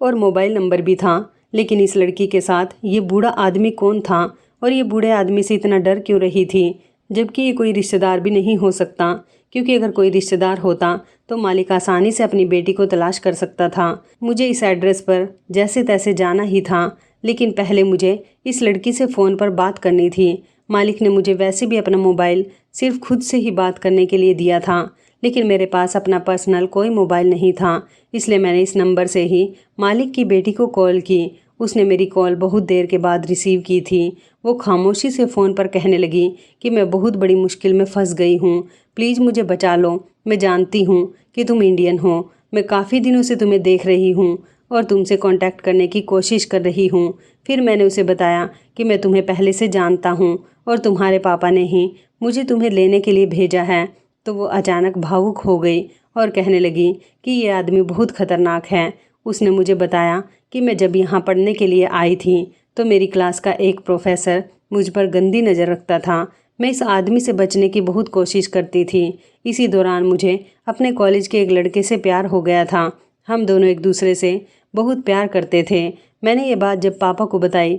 A: और मोबाइल नंबर भी था, लेकिन इस लड़की के साथ ये बूढ़ा आदमी कौन था और ये बूढ़े आदमी से इतना डर क्यों रही थी, जबकि ये कोई रिश्तेदार भी नहीं हो सकता, क्योंकि अगर कोई रिश्तेदार होता तो मालिक आसानी से अपनी बेटी को तलाश कर सकता था। मुझे इस एड्रेस पर जैसे तैसे जाना ही था, लेकिन पहले मुझे इस लड़की से फ़ोन पर बात करनी थी। मालिक ने मुझे वैसे भी अपना मोबाइल सिर्फ खुद से ही बात करने के लिए दिया था, लेकिन मेरे पास अपना पर्सनल कोई मोबाइल नहीं था, इसलिए मैंने इस नंबर से ही मालिक की बेटी को कॉल की। उसने मेरी कॉल बहुत देर के बाद रिसीव की थी। वो खामोशी से फ़ोन पर कहने लगी कि मैं बहुत बड़ी मुश्किल में फंस गई हूँ, प्लीज़ मुझे बचा लो। मैं जानती हूँ कि तुम इंडियन हो, मैं काफ़ी दिनों से तुम्हें देख रही हूँ और तुमसे कांटेक्ट करने की कोशिश कर रही हूँ। फिर मैंने उसे बताया कि मैं तुम्हें पहले से जानता हूँ और तुम्हारे पापा ने ही मुझे तुम्हें लेने के लिए भेजा है। तो वो अचानक भावुक हो गई और कहने लगी कि ये आदमी बहुत ख़तरनाक है। उसने मुझे बताया कि मैं जब यहाँ पढ़ने के लिए आई थी तो मेरी क्लास का एक प्रोफेसर मुझ पर गंदी नज़र रखता था। मैं इस आदमी से बचने की बहुत कोशिश करती थी। इसी दौरान मुझे अपने कॉलेज के एक लड़के से प्यार हो गया था। हम दोनों एक दूसरे से बहुत प्यार करते थे। मैंने ये बात जब पापा को बताई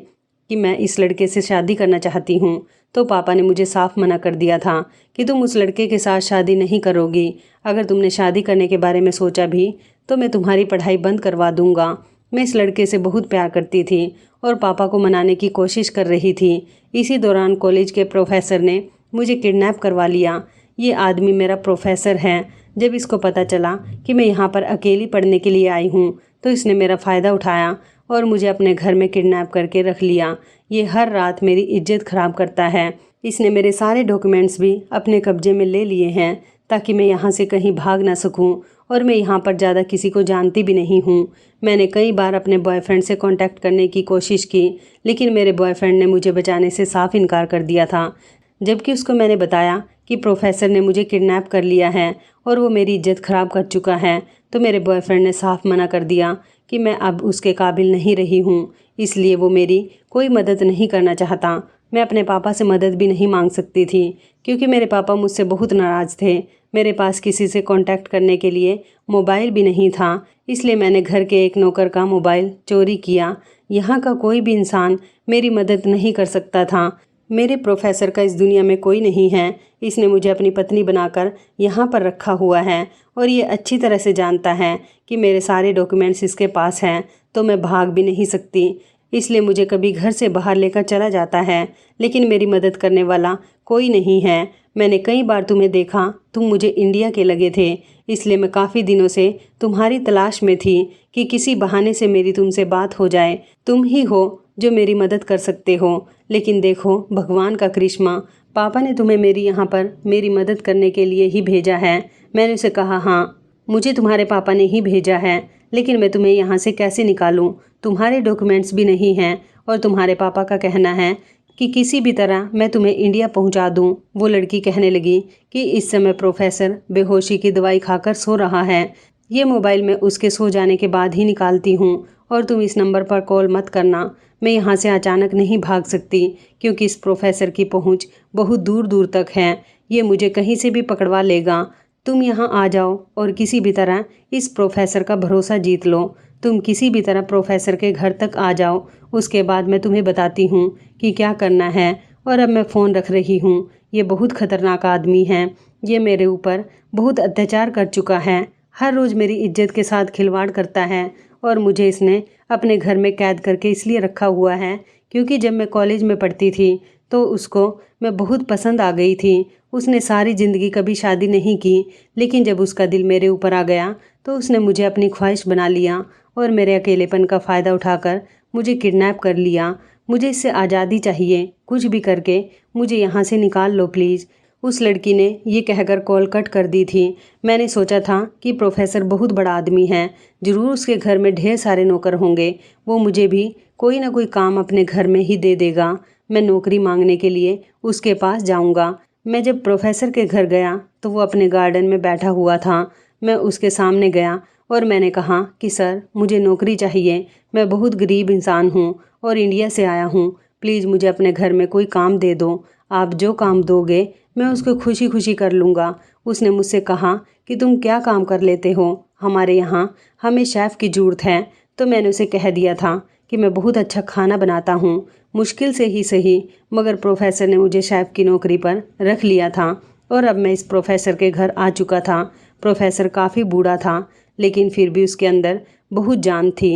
A: कि मैं इस लड़के से शादी करना चाहती हूँ तो पापा ने मुझे साफ मना कर दिया था कि तुम उस लड़के के साथ शादी नहीं करोगी। अगर तुमने शादी करने के बारे में सोचा भी तो मैं तुम्हारी पढ़ाई बंद करवा दूंगा। मैं इस लड़के से बहुत प्यार करती थी और पापा को मनाने की कोशिश कर रही थी। इसी दौरान कॉलेज के प्रोफेसर ने मुझे किडनैप करवा लिया। ये आदमी मेरा प्रोफेसर है। जब इसको पता चला कि मैं यहाँ पर अकेली पढ़ने के लिए आई हूँ तो इसने मेरा फ़ायदा उठाया और मुझे अपने घर में किडनैप करके रख लिया। ये हर रात मेरी इज्जत ख़राब करता है। इसने मेरे सारे डॉक्यूमेंट्स भी अपने कब्जे में ले लिए हैं ताकि मैं यहाँ से कहीं भाग ना सकूँ, और मैं यहाँ पर ज़्यादा किसी को जानती भी नहीं हूँ। मैंने कई बार अपने बॉयफ्रेंड से कांटेक्ट करने की कोशिश की, लेकिन मेरे बॉयफ्रेंड ने मुझे बचाने से साफ इनकार कर दिया था। जबकि उसको मैंने बताया कि प्रोफेसर ने मुझे किडनैप कर लिया है और वो मेरी इज्जत ख़राब कर चुका है, तो मेरे बॉयफ्रेंड ने साफ मना कर दिया कि मैं अब उसके काबिल नहीं रही हूँ, इसलिए वो मेरी कोई मदद नहीं करना चाहता। मैं अपने पापा से मदद भी नहीं मांग सकती थी क्योंकि मेरे पापा मुझसे बहुत नाराज़ थे। मेरे पास किसी से कांटेक्ट करने के लिए मोबाइल भी नहीं था, इसलिए मैंने घर के एक नौकर का मोबाइल चोरी किया। यहाँ का कोई भी इंसान मेरी मदद नहीं कर सकता था। मेरे प्रोफेसर का इस दुनिया में कोई नहीं है। इसने मुझे अपनी पत्नी बनाकर यहाँ पर रखा हुआ है और ये अच्छी तरह से जानता है कि मेरे सारे डॉक्यूमेंट्स इसके पास हैं, तो मैं भाग भी नहीं सकती। इसलिए मुझे कभी घर से बाहर लेकर चला जाता है, लेकिन मेरी मदद करने वाला कोई नहीं है। मैंने कई बार तुम्हें देखा, तुम मुझे इंडिया के लगे थे, इसलिए मैं काफ़ी दिनों से तुम्हारी तलाश में थी कि किसी बहाने से मेरी तुमसे बात हो जाए। तुम ही हो जो मेरी मदद कर सकते हो। लेकिन देखो, भगवान का करिश्मा, पापा ने तुम्हें मेरी यहाँ पर मेरी मदद करने के लिए ही भेजा है। मैंने उसे कहा, हाँ, मुझे तुम्हारे पापा ने ही भेजा है, लेकिन मैं तुम्हें यहाँ से कैसे निकालूं? तुम्हारे डॉक्यूमेंट्स भी नहीं हैं और तुम्हारे पापा का कहना है कि किसी भी तरह मैं तुम्हें इंडिया पहुँचा दूँ। वो लड़की कहने लगी कि इस समय प्रोफेसर बेहोशी की दवाई खाकर सो रहा है। ये मोबाइल मैं उसके सो जाने के बाद ही निकालती हूँ और तुम इस नंबर पर कॉल मत करना। मैं यहाँ से अचानक नहीं भाग सकती क्योंकि इस प्रोफेसर की पहुँच बहुत दूर दूर तक है। ये मुझे कहीं से भी पकड़वा लेगा। तुम यहाँ आ जाओ और किसी भी तरह इस प्रोफेसर का भरोसा जीत लो। तुम किसी भी तरह प्रोफेसर के घर तक आ जाओ, उसके बाद मैं तुम्हें बताती हूँ कि क्या करना है। और अब मैं फ़ोन रख रही हूँ। ये बहुत ख़तरनाक आदमी है। ये मेरे ऊपर बहुत अत्याचार कर चुका है। हर रोज़ मेरी इज्जत के साथ खिलवाड़ करता है और मुझे इसने अपने घर में कैद करके इसलिए रखा हुआ है क्योंकि जब मैं कॉलेज में पढ़ती थी तो उसको मैं बहुत पसंद आ गई थी। उसने सारी ज़िंदगी कभी शादी नहीं की, लेकिन जब उसका दिल मेरे ऊपर आ गया तो उसने मुझे अपनी ख्वाहिश बना लिया और मेरे अकेलेपन का फ़ायदा उठाकर मुझे किडनैप कर लिया। मुझे इससे आज़ादी चाहिए। कुछ भी करके मुझे यहाँ से निकाल लो प्लीज़। उस लड़की ने ये कहकर कॉल कट कर दी थी। मैंने सोचा था कि प्रोफेसर बहुत बड़ा आदमी है, ज़रूर उसके घर में ढेर सारे नौकर होंगे। वो मुझे भी कोई ना कोई काम अपने घर में ही दे देगा। मैं नौकरी मांगने के लिए उसके पास जाऊंगा। मैं जब प्रोफेसर के घर गया तो वो अपने गार्डन में बैठा हुआ था। मैं उसके सामने गया और मैंने कहा कि सर, मुझे नौकरी चाहिए। मैं बहुत गरीब इंसान हूँ और इंडिया से आया हूँ। प्लीज़ मुझे अपने घर में कोई काम दे दो। आप जो काम दोगे मैं उसको खुशी खुशी कर लूँगा। उसने मुझसे कहा कि तुम क्या काम कर लेते हो? हमारे यहाँ हमें शेफ़ की ज़रूरत है। तो मैंने उसे कह दिया था कि मैं बहुत अच्छा खाना बनाता हूँ, मुश्किल से ही सही, मगर प्रोफेसर ने मुझे शेफ़ की नौकरी पर रख लिया था और अब मैं इस प्रोफेसर के घर आ चुका था। प्रोफेसर काफ़ी बूढ़ा था, लेकिन फिर भी उसके अंदर बहुत जान थी।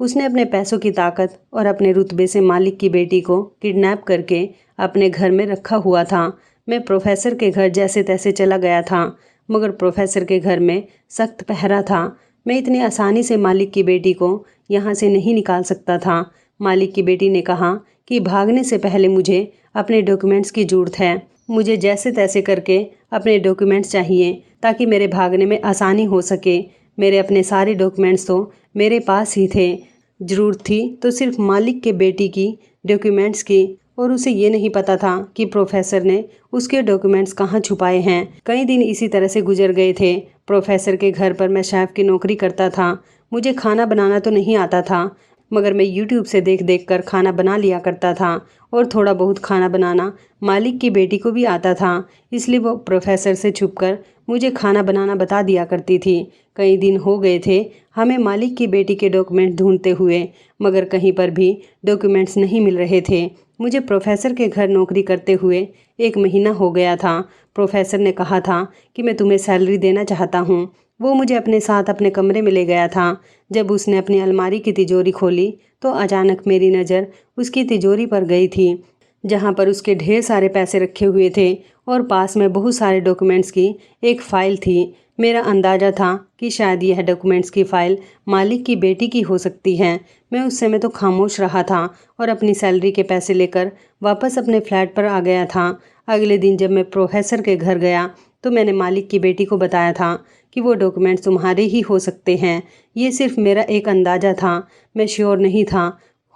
A: उसने अपने पैसों की ताकत और अपने रुतबे से मालिक की बेटी को किडनैप करके अपने घर में रखा हुआ था। मैं प्रोफेसर के घर जैसे तैसे चला गया था, मगर प्रोफेसर के घर में सख्त पहरा था। मैं इतनी आसानी से मालिक की बेटी को यहाँ से नहीं निकाल सकता था। मालिक की बेटी ने कहा कि भागने से पहले मुझे अपने डॉक्यूमेंट्स की ज़रूरत है। मुझे जैसे तैसे करके अपने डॉक्यूमेंट्स चाहिए ताकि मेरे भागने में आसानी हो सके। मेरे अपने सारे डॉक्यूमेंट्स तो मेरे पास ही थे। ज़रूरत थी तो सिर्फ मालिक के बेटी की डॉक्यूमेंट्स की, और उसे ये नहीं पता था कि प्रोफेसर ने उसके डॉक्यूमेंट्स कहाँ छुपाए हैं। कई दिन इसी तरह से गुजर गए थे। प्रोफेसर के घर पर मैं शेफ़ की नौकरी करता था। मुझे खाना बनाना तो नहीं आता था, मगर मैं यूट्यूब से देख देख कर खाना बना लिया करता था और थोड़ा बहुत खाना बनाना मालिक की बेटी को भी आता था। इसलिए वो प्रोफेसर से छुपकर मुझे खाना बनाना बता दिया करती थी। कई दिन हो गए थे हमें मालिक की बेटी के डॉक्यूमेंट ढूंढते हुए, मगर कहीं पर भी डॉक्यूमेंट्स नहीं मिल रहे थे। मुझे प्रोफेसर के घर नौकरी करते हुए 1 महीना हो गया था। प्रोफेसर ने कहा था कि मैं तुम्हें सैलरी देना चाहता हूँ। वो मुझे अपने साथ अपने कमरे में ले गया था। जब उसने अपनी अलमारी की तिजोरी खोली तो अचानक मेरी नज़र उसकी तिजोरी पर गई थी, जहाँ पर उसके ढेर सारे पैसे रखे हुए थे और पास में बहुत सारे डॉक्यूमेंट्स की एक फ़ाइल थी। मेरा अंदाज़ा था कि शायद यह डॉक्यूमेंट्स की फ़ाइल मालिक की बेटी की हो सकती है। मैं उस समय तो खामोश रहा था और अपनी सैलरी के पैसे लेकर वापस अपने फ्लैट पर आ गया था। अगले दिन जब मैं प्रोफेसर के घर गया तो मैंने मालिक की बेटी को बताया था कि वो डॉक्यूमेंट्स तुम्हारे ही हो सकते हैं। ये सिर्फ मेरा एक अंदाज़ा था, मैं श्योर नहीं था।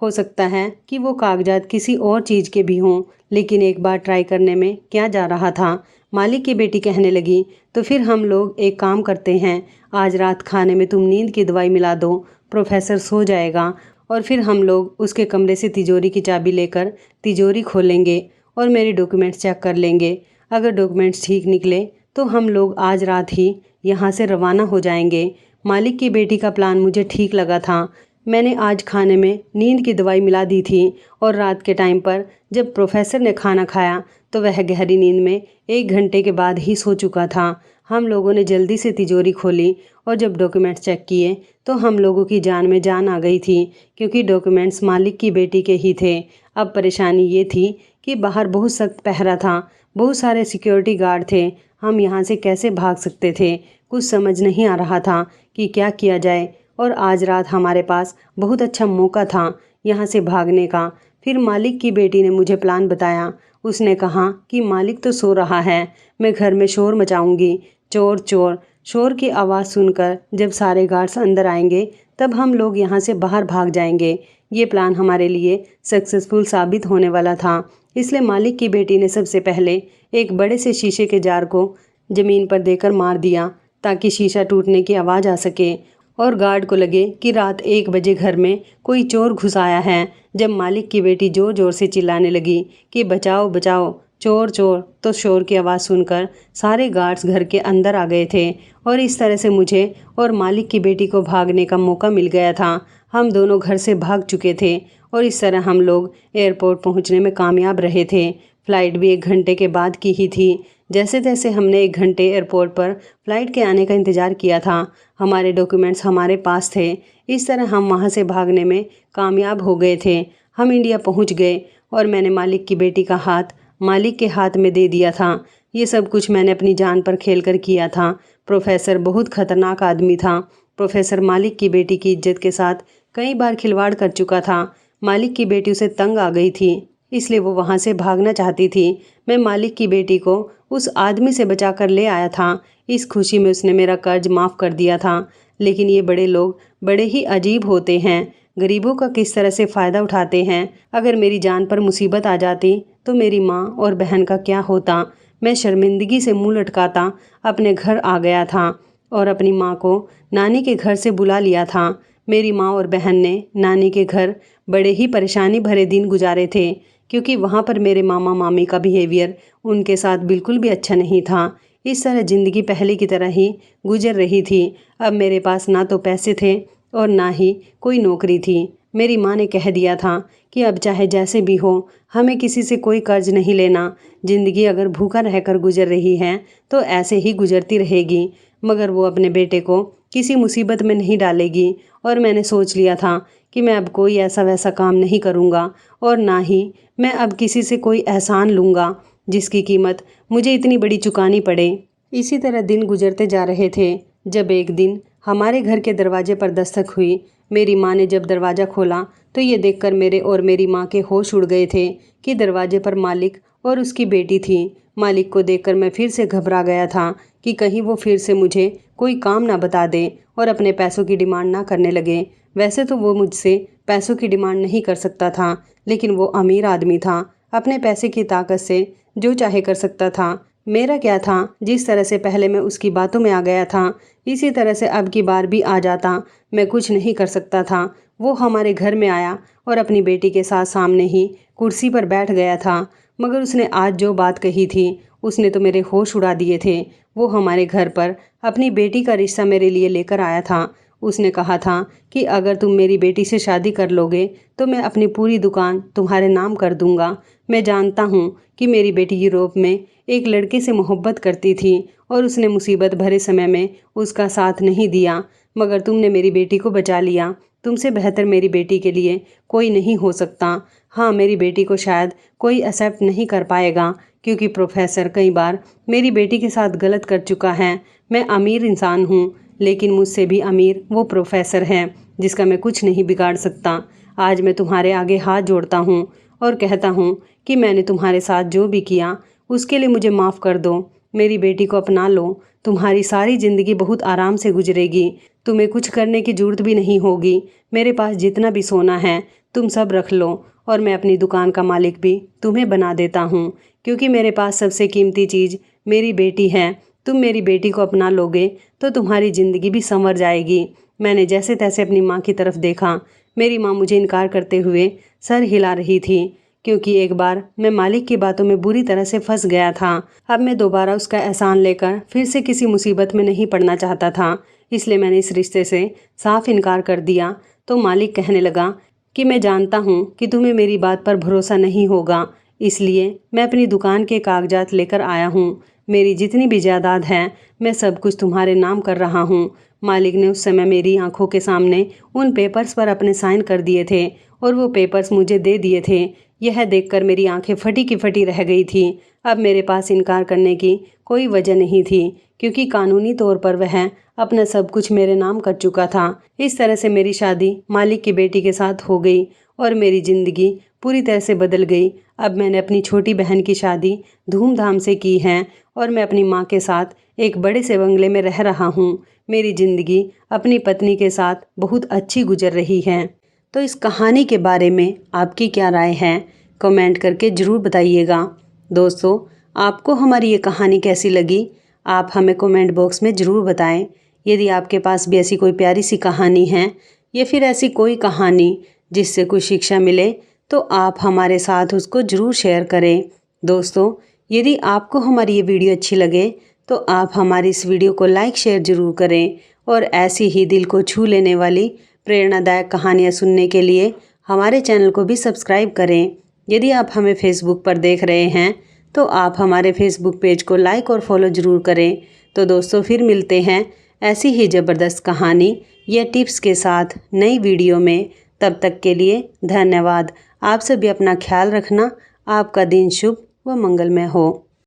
A: हो सकता है कि वो कागजात किसी और चीज़ के भी हों, लेकिन एक बार ट्राई करने में क्या जा रहा था। मालिक की बेटी कहने लगी, तो फिर हम लोग एक काम करते हैं, आज रात खाने में तुम नींद की दवाई मिला दो, प्रोफेसर सो जाएगा और फिर हम लोग उसके कमरे से तिजोरी की चाबी लेकर तिजोरी खोलेंगे और मेरे डॉक्यूमेंट्स चेक कर लेंगे। अगर डॉक्यूमेंट्स ठीक निकले तो हम लोग आज रात ही यहाँ से रवाना हो जाएंगे। मालिक की बेटी का प्लान मुझे ठीक लगा था। मैंने आज खाने में नींद की दवाई मिला दी थी और रात के टाइम पर जब प्रोफेसर ने खाना खाया तो वह गहरी नींद में 1 घंटे के बाद ही सो चुका था। हम लोगों ने जल्दी से तिजोरी खोली और जब डॉक्यूमेंट्स चेक किए तो हम लोगों की जान में जान आ गई थी, क्योंकि डॉक्यूमेंट्स मालिक की बेटी के ही थे। अब परेशानी ये थी कि बाहर बहुत सख्त पहरा था, बहुत सारे सिक्योरिटी गार्ड थे। हम यहाँ से कैसे भाग सकते थे, कुछ समझ नहीं आ रहा था कि क्या किया जाए। और आज रात हमारे पास बहुत अच्छा मौका था यहाँ से भागने का। फिर मालिक की बेटी ने मुझे प्लान बताया। उसने कहा कि मालिक तो सो रहा है, मैं घर में शोर मचाऊंगी, चोर चोर। शोर की आवाज़ सुनकर जब सारे गार्ड्स अंदर आएंगे तब हम लोग यहाँ से बाहर भाग जाएंगे। ये प्लान हमारे लिए सक्सेसफुल साबित होने वाला था। इसलिए मालिक की बेटी ने सबसे पहले एक बड़े से शीशे के जार को ज़मीन पर देकर मार दिया ताकि शीशा टूटने की आवाज़ आ सके और गार्ड को लगे कि रात 1 बजे घर में कोई चोर घुस आया है। जब मालिक की बेटी ज़ोर ज़ोर से चिल्लाने लगी कि बचाओ बचाओ, चोर चोर, तो शोर की आवाज़ सुनकर सारे गार्ड्स घर के अंदर आ गए थे और इस तरह से मुझे और मालिक की बेटी को भागने का मौका मिल गया था। हम दोनों घर से भाग चुके थे और इस तरह हम लोग एयरपोर्ट पहुंचने में कामयाब रहे थे। फ़्लाइट भी 1 घंटे के बाद की ही थी। जैसे तैसे हमने 1 घंटे एयरपोर्ट पर फ़्लाइट के आने का इंतज़ार किया था। हमारे डॉक्यूमेंट्स हमारे पास थे। इस तरह हम वहाँ से भागने में कामयाब हो गए थे। हम इंडिया पहुँच गए और मैंने मालिक की बेटी का हाथ मालिक के हाथ में दे दिया था। ये सब कुछ मैंने अपनी जान पर खेल कर किया था। प्रोफेसर बहुत खतरनाक आदमी था। प्रोफेसर मालिक की बेटी की इज्जत के साथ कई बार खिलवाड़ कर चुका था। मालिक की बेटी उसे तंग आ गई थी, इसलिए वो वहाँ से भागना चाहती थी। मैं मालिक की बेटी को उस आदमी से बचा कर ले आया था। इस खुशी में उसने मेरा कर्ज माफ़ कर दिया था। लेकिन ये बड़े लोग बड़े ही अजीब होते हैं, गरीबों का किस तरह से फ़ायदा उठाते हैं। अगर मेरी जान पर मुसीबत आ जाती तो मेरी माँ और बहन का क्या होता। मैं शर्मिंदगी से मुँह लटकाता अपने घर आ गया था और अपनी माँ को नानी के घर से बुला लिया था। मेरी माँ और बहन ने नानी के घर बड़े ही परेशानी भरे दिन गुजारे थे, क्योंकि वहाँ पर मेरे मामा मामी का बिहेवियर उनके साथ बिल्कुल भी अच्छा नहीं था। इस तरह ज़िंदगी पहले की तरह ही गुजर रही थी। अब मेरे पास ना तो पैसे थे और ना ही कोई नौकरी थी। मेरी माँ ने कह दिया था कि अब चाहे जैसे भी हो हमें किसी से कोई कर्ज नहीं लेना। ज़िंदगी अगर भूखा रहकर गुजर रही है तो ऐसे ही गुजरती रहेगी, मगर वो अपने बेटे को किसी मुसीबत में नहीं डालेगी। और मैंने सोच लिया था कि मैं अब कोई ऐसा वैसा काम नहीं करूँगा और ना ही मैं अब किसी से कोई एहसान लूँगा जिसकी कीमत मुझे इतनी बड़ी चुकानी पड़े। इसी तरह दिन गुजरते जा रहे थे जब एक दिन हमारे घर के दरवाजे पर दस्तक हुई। मेरी माँ ने जब दरवाज़ा खोला तो ये देखकर मेरे और मेरी माँ के होश उड़ गए थे कि दरवाजे पर मालिक और उसकी बेटी थी। मालिक को देखकर मैं फिर से घबरा गया था कि कहीं वो फिर से मुझे कोई काम ना बता दे और अपने पैसों की डिमांड ना करने लगे। वैसे तो वो मुझसे पैसों की डिमांड नहीं कर सकता था, लेकिन वो अमीर आदमी था, अपने पैसे की ताकत से जो चाहे कर सकता था। मेरा क्या था, जिस तरह से पहले मैं उसकी बातों में आ गया था इसी तरह से अब की बार भी आ जाता। मैं कुछ नहीं कर सकता था। वो हमारे घर में आया और अपनी बेटी के साथ सामने ही कुर्सी पर बैठ गया था, मगर उसने आज जो बात कही थी उसने तो मेरे होश उड़ा दिए थे। वो हमारे घर पर अपनी बेटी का रिश्ता मेरे लिए लेकर आया था। उसने कहा था कि अगर तुम मेरी बेटी से शादी कर लोगे तो मैं अपनी पूरी दुकान तुम्हारे नाम कर दूंगा। मैं जानता हूँ कि मेरी बेटी यूरोप में एक लड़के से मोहब्बत करती थी और उसने मुसीबत भरे समय में उसका साथ नहीं दिया, मगर तुमने मेरी बेटी को बचा लिया। तुमसे बेहतर मेरी बेटी के लिए कोई नहीं हो सकता। हाँ, मेरी बेटी को शायद कोई एक्सेप्ट नहीं कर पाएगा, क्योंकि प्रोफेसर कई बार मेरी बेटी के साथ गलत कर चुका है। मैं अमीर इंसान हूँ, लेकिन मुझसे भी अमीर वो प्रोफेसर है जिसका मैं कुछ नहीं बिगाड़ सकता। आज मैं तुम्हारे आगे हाथ जोड़ता हूँ और कहता हूँ कि मैंने तुम्हारे साथ जो भी किया उसके लिए मुझे माफ़ कर दो। मेरी बेटी को अपना लो, तुम्हारी सारी ज़िंदगी बहुत आराम से गुजरेगी। तुम्हें कुछ करने की ज़रूरत भी नहीं होगी। मेरे पास जितना भी सोना है तुम सब रख लो और मैं अपनी दुकान का मालिक भी तुम्हें बना देता हूँ, क्योंकि मेरे पास सबसे कीमती चीज़ मेरी बेटी है, तुम मेरी बेटी को अपना लोगे तो तुम्हारी ज़िंदगी भी संवर जाएगी। मैंने जैसे तैसे अपनी माँ की तरफ देखा। मेरी माँ मुझे इनकार करते हुए सर हिला रही थी, क्योंकि एक बार मैं मालिक की बातों में बुरी तरह से फंस गया था। अब मैं दोबारा उसका एहसान लेकर फिर से किसी मुसीबत में नहीं पड़ना चाहता था, इसलिए मैंने इस रिश्ते से साफ इनकार कर दिया। तो मालिक कहने लगा कि मैं जानता हूँ कि तुम्हें मेरी बात पर भरोसा नहीं होगा, इसलिए मैं अपनी दुकान के कागजात लेकर आया हूँ। मेरी जितनी भी जायदाद है मैं सब कुछ तुम्हारे नाम कर रहा हूँ। मालिक ने उस समय मेरी आंखों के सामने उन पेपर्स पर अपने साइन कर दिए थे और वो पेपर्स मुझे दे दिए थे। यह देखकर मेरी आंखें फटी की फटी रह गई थी। अब मेरे पास इनकार करने की कोई वजह नहीं थी, क्योंकि कानूनी तौर पर वह अपना सब कुछ मेरे नाम कर चुका था। इस तरह से मेरी शादी मालिक की बेटी के साथ हो गई और मेरी ज़िंदगी पूरी तरह से बदल गई। अब मैंने अपनी छोटी बहन की शादी धूमधाम से की है और मैं अपनी माँ के साथ एक बड़े से बंगले में रह रहा हूँ। मेरी ज़िंदगी अपनी पत्नी के साथ बहुत अच्छी गुजर रही है। तो इस कहानी के बारे में आपकी क्या राय है, कमेंट करके ज़रूर बताइएगा। दोस्तों, आपको हमारी ये कहानी कैसी लगी, आप हमें कमेंट बॉक्स में ज़रूर बताएं। यदि आपके पास भी ऐसी कोई प्यारी सी कहानी है या फिर ऐसी कोई कहानी जिससे कुछ शिक्षा मिले, तो आप हमारे साथ उसको ज़रूर शेयर करें। दोस्तों, यदि आपको हमारी ये वीडियो अच्छी लगे तो आप हमारी इस वीडियो को लाइक शेयर ज़रूर करें और ऐसी ही दिल को छू लेने वाली प्रेरणादायक कहानियाँ सुनने के लिए हमारे चैनल को भी सब्सक्राइब करें। यदि आप हमें फेसबुक पर देख रहे हैं तो आप हमारे फेसबुक पेज को लाइक और फॉलो ज़रूर करें। तो दोस्तों, फिर मिलते हैं ऐसी ही ज़बरदस्त कहानी या टिप्स के साथ नई वीडियो में। तब तक के लिए धन्यवाद। आप सभी अपना ख्याल रखना। आपका दिन शुभ व मंगलमय हो।